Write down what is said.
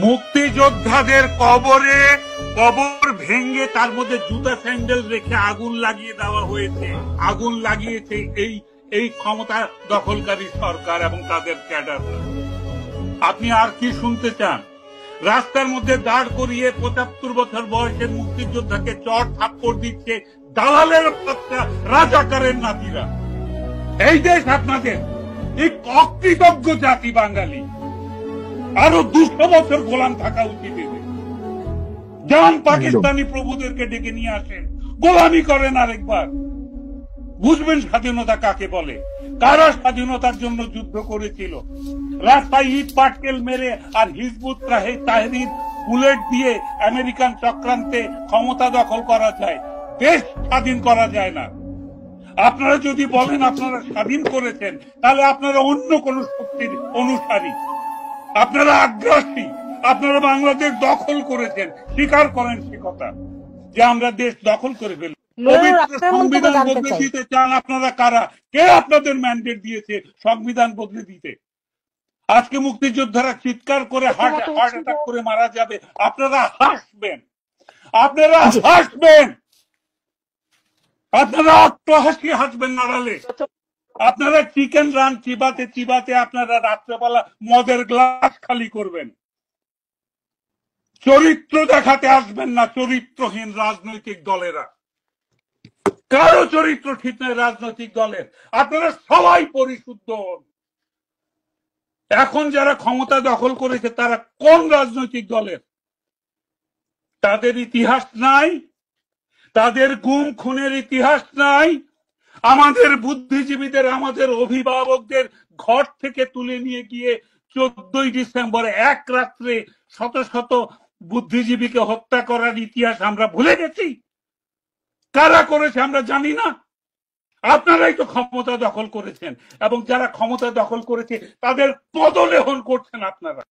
মুক্তিযোদ্ধাদের কবর ভেঙে তার মধ্যে জুতা স্যান্ডেল রেখে আগুন লাগিয়ে দেওয়া হয়েছে। আগুন লাগিয়েছে এই ক্ষমতা দখলকারী সরকার এবং তাদের ক্যাডার। আপনি আর কি শুনতে চান? রাস্তার মধ্যে দাঁড় করিয়ে ৭৫ বছর বয়সের মুক্তিযোদ্ধাকে চড় থাপ্পড় দিচ্ছে দালালের বাচ্চা, রাজাকারের নাতিরা। এই দেশ আপনাদের, এই অকৃতজ্ঞ জাতি বাঙালি। আরো ২০০ বছর গোলাম থাকা উচিত। যান পাকিস্তানি প্রভুদেরকে ডেকে নিয়ে আসেন, গোলামি করেন আরেকবার, বুঝবেন স্বাধীনতা কাকে বলে, কারা স্বাধীনতার জন্য যুদ্ধ করেছিল। রাস্তায় ইট পাটকেল মেরে আর হিজবুত তাহরির বুলেট দিয়ে আমেরিকান চক্রান্তে ক্ষমতা দখল করা যায়, দেশ স্বাধীন করা যায় না। আপনারা যদি বলেন আপনারা স্বাধীন করেছেন, তাহলে আপনারা অন্য কোন শক্তির অনুসারী, আপনারা আগ্রাসী, আপনারা বাংলাদেশ দখল করেছেন, স্বীকার করেন সে কথা যে আমরা দেশ দখল করে ফেলি। পবিত্র সংবিধান বদলে দিতে চান আপনারা কারা? কে আপনাদের ম্যান্ডেট দিয়েছে সংবিধান বদলে দিতে? আজকে মুক্তিযোদ্ধারা চিৎকার করে হার্ট অ্যাটাক করে মারা যাবে, আপনারা হাসবেন, আপনারা হাসবেন, আপনারা অট্টহাসি হাসবেন নাড়ালে। আপনারা চিকেন রান চিবাতে চিবাতে আপনারা রাত্রেবেলা মদের গ্লাস খালি করবেন। চরিত্র দেখাতে আসবেন না চরিত্রহীন রাজনৈতিক দলেরা। কারো চরিত্র ঠিক নয় রাজনৈতিক দলের। আপনারা সবাই পরিশুদ্ধ হন। এখন যারা ক্ষমতা দখল করেছে তারা কোন রাজনৈতিক দলের? তাদের ইতিহাস নাই, তাদের গুম খুনের ইতিহাস নাই। আমাদের বুদ্ধিজীবীদের, আমাদের অভিভাবকদের ঘর থেকে তুলে নিয়ে গিয়ে 14ই ডিসেম্বর এক রাত্রে শত শত বুদ্ধিজীবীকে হত্যা করার ইতিহাস আমরা ভুলে গেছি। কারা করেছে আমরা জানি না। আপনারাই তো ক্ষমতা দখল করেছেন এবং যারা ক্ষমতা দখল করেছে তাদের পদলেহন করছেন আপনারা।